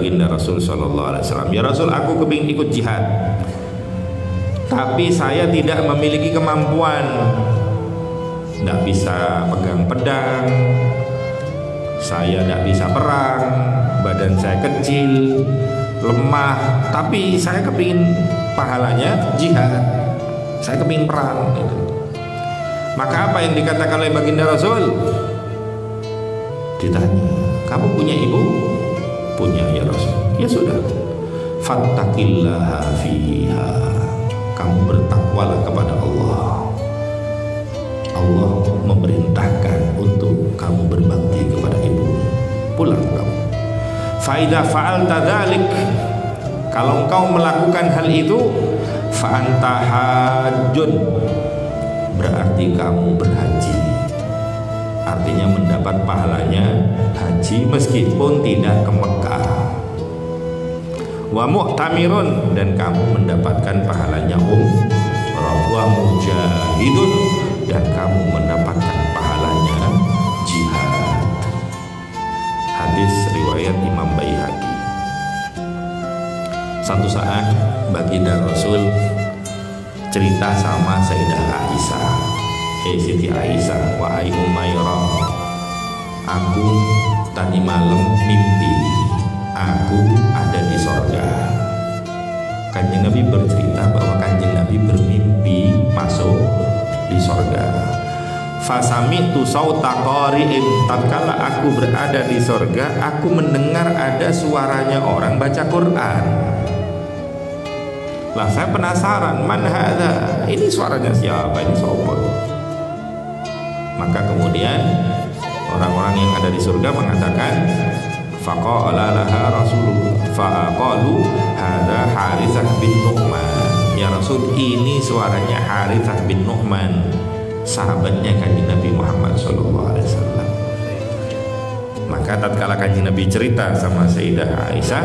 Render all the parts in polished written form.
baginda Rasul sallallahu alaihi wasallam, "Ya Rasul, aku kepingin ikut jihad, tapi saya tidak memiliki kemampuan, tidak bisa pegang pedang, saya tidak bisa perang, badan saya kecil, lemah, tapi saya kepingin pahalanya jihad, saya kepingin perang." Maka apa yang dikatakan oleh baginda Rasul? Ditanya, "Kamu punya ibu?" "Punya ya Rasul." "Ya sudah, fattaqillaha fiha." Kamu bertakwalah kepada Allah. Allah memerintahkan untuk kamu berbakti kepada ibu. Pulang kamu. Fa idza fa'alta dzalik, kalau engkau melakukan hal itu, fa anta hajjun, berarti kamu berhaji. Artinya mendapat pahalanya haji meskipun tidak ke Mekah. Wa mu'tamirun, dan kamu mendapatkan pahalanya umrah. Wa mujahidun, dan kamu mendapatkan pahalanya jihad. Hadis riwayat Imam Baihaqi. Satu saat baginda Rasul cerita sama Sayyidah Aisyah, Siti Aisyah, "Wahai Umairah, aku tadi malam mimpi aku ada di sorga." Kanjeng Nabi bercerita bahwa Kanjeng Nabi bermimpi masuk di sorga. "Fasami'tu sauta qari'in," tatkala aku berada di sorga, aku mendengar ada suaranya orang baca Quran. Lah saya penasaran, man hadza? Ini suaranya siapa? Ini sopo? Maka kemudian orang-orang yang ada di surga mengatakan, faqala laha Rasulullah faqalu hadza Haritsah bin Nu'man. Ya Rasul, ini suaranya Haritsah bin Nu'man, sahabatnya Kanjeng Nabi Muhammad sallallahu alaihi wasallam. Maka tatkala Kanjeng Nabi cerita sama Sayyidah Aisyah,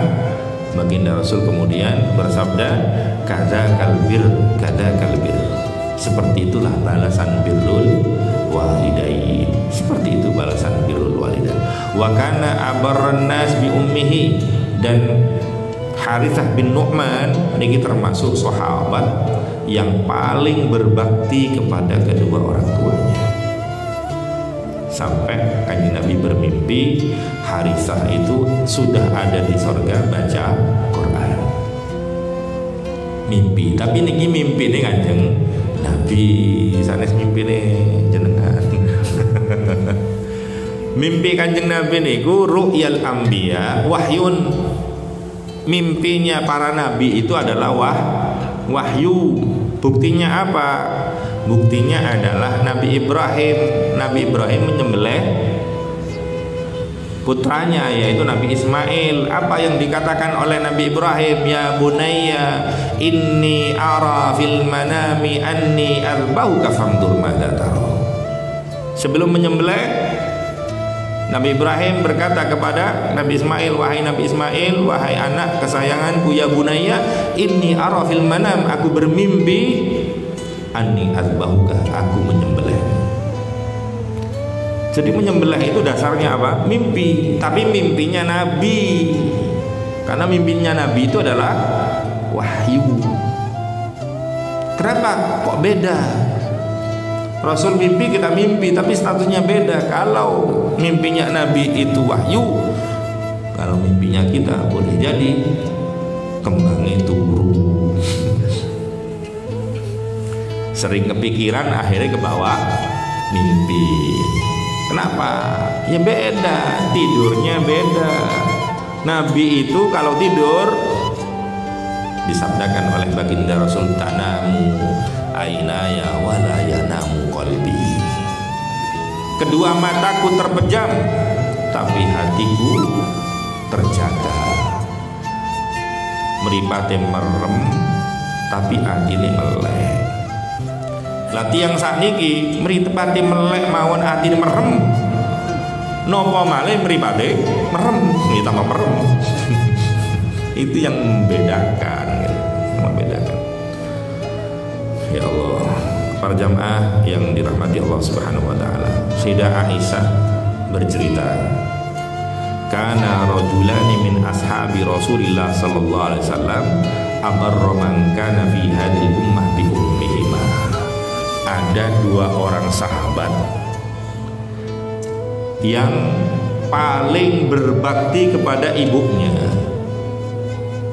baginda Rasul kemudian bersabda, "Kadza kalbir, kadza kalbir." Seperti itulah balasan birrul walidain. Seperti itu balasan birrul walidain. Wa kana abarran nas bi ummihi, dan Haritsah bin Nu'man ini termasuk sahabat yang paling berbakti kepada kedua orang tuanya. Sampai Kanjeng Nabi bermimpi Haritsah itu sudah ada di sorga baca Quran. Mimpi, tapi niki mimpi nih Kanjeng Nabi, sanes mimpi nih jenengan. Mimpi Kanjeng Nabi niku ru'yal anbiya wahyun. Mimpinya para nabi itu adalah wahyu. Buktinya apa? Buktinya adalah Nabi Ibrahim. Nabi Ibrahim menyembelih putranya, yaitu Nabi Ismail. Apa yang dikatakan oleh Nabi Ibrahim? "Ya bunayya inni ara fil manami anni arbauka famdur madza tara." Sebelum menyembelih, Nabi Ibrahim berkata kepada Nabi Ismail, "Wahai Nabi Ismail, wahai anak kesayanganku, ya bunayya inni ara fil manam, aku bermimpi anni azbahuka, aku menyembelih." Jadi menyembelih itu dasarnya apa? Mimpi, tapi mimpinya Nabi. Karena mimpinya Nabi itu adalah wahyu. Kenapa kok beda? Rasul mimpi, kita mimpi, tapi statusnya beda. Kalau mimpinya Nabi itu wahyu, kalau mimpinya kita boleh jadi kembangnya turun. Sering kepikiran, akhirnya ke bawah mimpi. Kenapa? Ya beda, tidurnya beda. Nabi itu kalau tidur, disabdakan oleh baginda Rasul, "Tanamu ainaya wala yanamu qalbi." Kedua mataku terpejam, tapi hatiku terjaga. Mripate merem, tapi atine melek. Lati yang sakniki mripate melek mawon atine merem. Napa malih mripate merem, ini tambah merem. Itu yang membedakan, Ya Allah, para jamaah yang dirahmati Allah Subhanahu wa taala. Sayyidah Aisyah bercerita, kana rajulani min ashabi Rasulillah sallallahu alaihi wasallam abarra man kana fi hadhihi ummah bi ummihima. Ada dua orang sahabat yang paling berbakti kepada ibunya.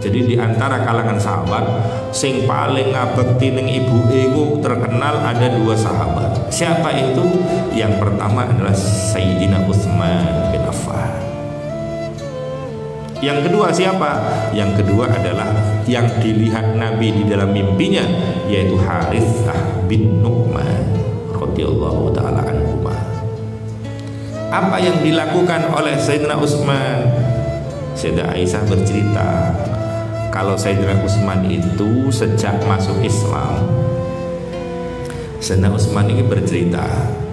Jadi di antara kalangan sahabat sing paling ngabekti ning ibuke iku terkenal ada dua sahabat. Siapa itu? Yang pertama adalah Sayyidina Utsman bin Affan. Yang kedua siapa? Yang kedua adalah yang dilihat Nabi di dalam mimpinya, yaitu Harithah bin Nu'man radhiyallahu taala anhu. Apa yang dilakukan oleh Sayyidina Utsman? Sayyidah Aisyah bercerita kalau Sayyidina Utsman itu sejak masuk Islam, Sayyidina Utsman ini bercerita,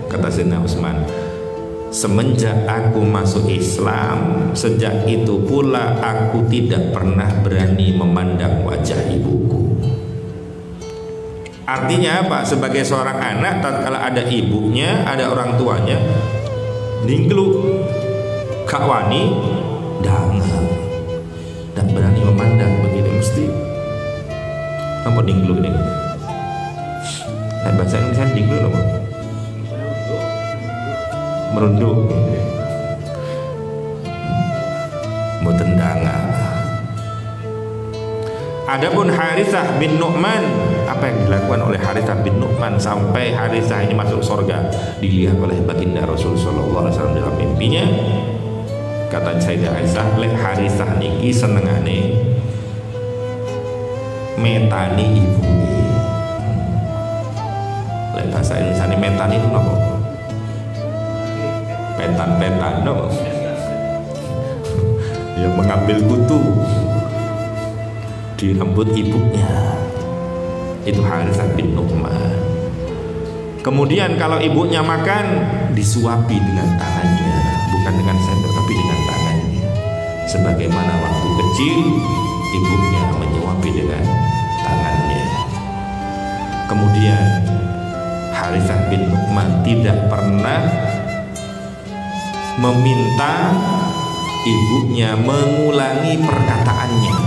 kata Sayyidina Utsman, semenjak aku masuk Islam, sejak itu pula aku tidak pernah berani memandang wajah ibuku. Artinya apa? Sebagai seorang anak, tatkala ada ibunya, ada orang tuanya, ningkluk kak wani dangan dan berani memandang begini mesti apa ningkluk ini? Nah, bahasa Indonesia ningkluk apa? Merunduk, mau tendangan. Adapun Harithah bin Nu'man, apa yang dilakukan oleh Harithah bin Nu'man sampai Harithah ini masuk surga dilihat oleh baginda Rasul sallallahu alaihi wasallam dalam mimpinya? Kata Sayyidah Aisyah, lek Harithah niki senengane metani ibune. Lek bahasa Indonesia ini metani itu apa? Petan-petan no. Ya mengambil kutu di rambut ibunya. Itu Harithah bin Nu'man. Kemudian kalau ibunya makan, disuapi dengan tangannya, bukan dengan sendok tapi dengan tangannya. Sebagaimana waktu kecil ibunya menyuapi dengan tangannya. Kemudian Harithah bin Nu'man tidak pernah meminta ibunya mengulangi perkataannya.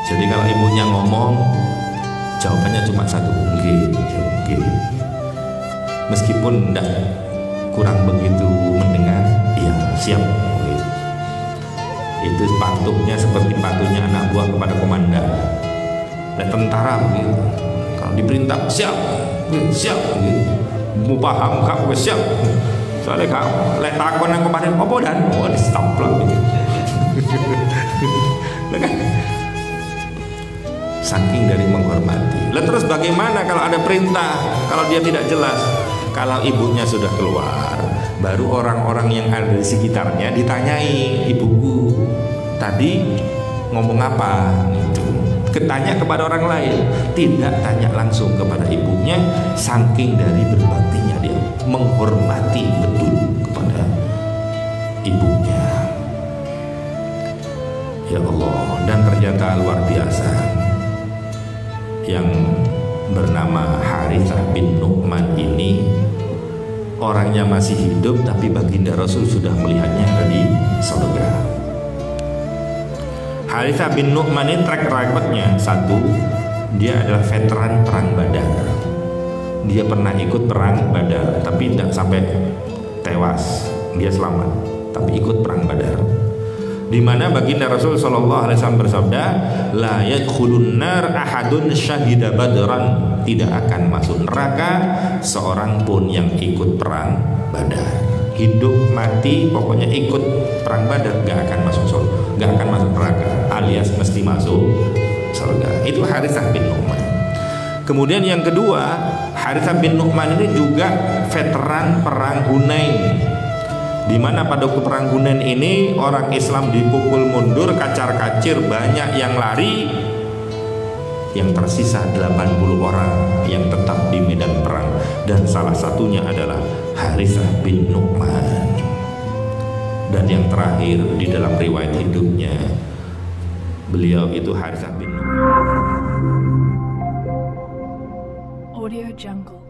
Jadi kalau ibunya ngomong, jawabannya cuma satu, nggih, nggih. Meskipun tidak kurang begitu mendengar, iya siap. Nggih. Itu patuhnya seperti patuhnya anak buah kepada komandan. Dan tentara begitu. Kalau diperintah siap, siap. Mau paham kak, siap. Soalnya kak, lek takon yang kemarin, apa dan? Oh, di stop lah. Saking dari menghormati. Lalu terus bagaimana kalau ada perintah, kalau dia tidak jelas? Kalau ibunya sudah keluar, baru orang-orang yang ada di sekitarnya ditanyai, ibuku tadi ngomong apa? Gitu. Ketanya kepada orang lain, tidak tanya langsung kepada ibunya. Saking dari berbaktinya dia menghormati betul kepada ibunya. Ya Allah, dan ternyata luar biasa. Yang bernama Harithah bin Nu'man ini orangnya masih hidup, tapi baginda Rasul sudah melihatnya ada di surga. Harithah bin Nu'man ini track recordnya satu, dia adalah veteran perang Badar. Dia pernah ikut perang Badar, tapi tidak sampai tewas, dia selamat, tapi ikut perang Badar. Di mana baginda Rasul sallallahu alaihi wasallam bersabda, la yadkhulun nar ahadun syahida badran, tidak akan masuk neraka seorang pun yang ikut perang Badar. Hidup mati pokoknya ikut perang Badar gak akan masuk surga, gak akan masuk neraka, alias mesti masuk surga. Itu Harithah bin Nu'man. Kemudian yang kedua, Harithah bin Nu'man ini juga veteran perang Hunain, di mana pada waktu perang Hunain ini orang Islam dipukul mundur, kacar-kacir, banyak yang lari, yang tersisa 80 orang yang tetap di medan perang, dan salah satunya adalah Harithah bin Nu'man. Dan yang terakhir di dalam riwayat hidupnya, beliau itu Harithah bin Nu'man. Audio Jungle.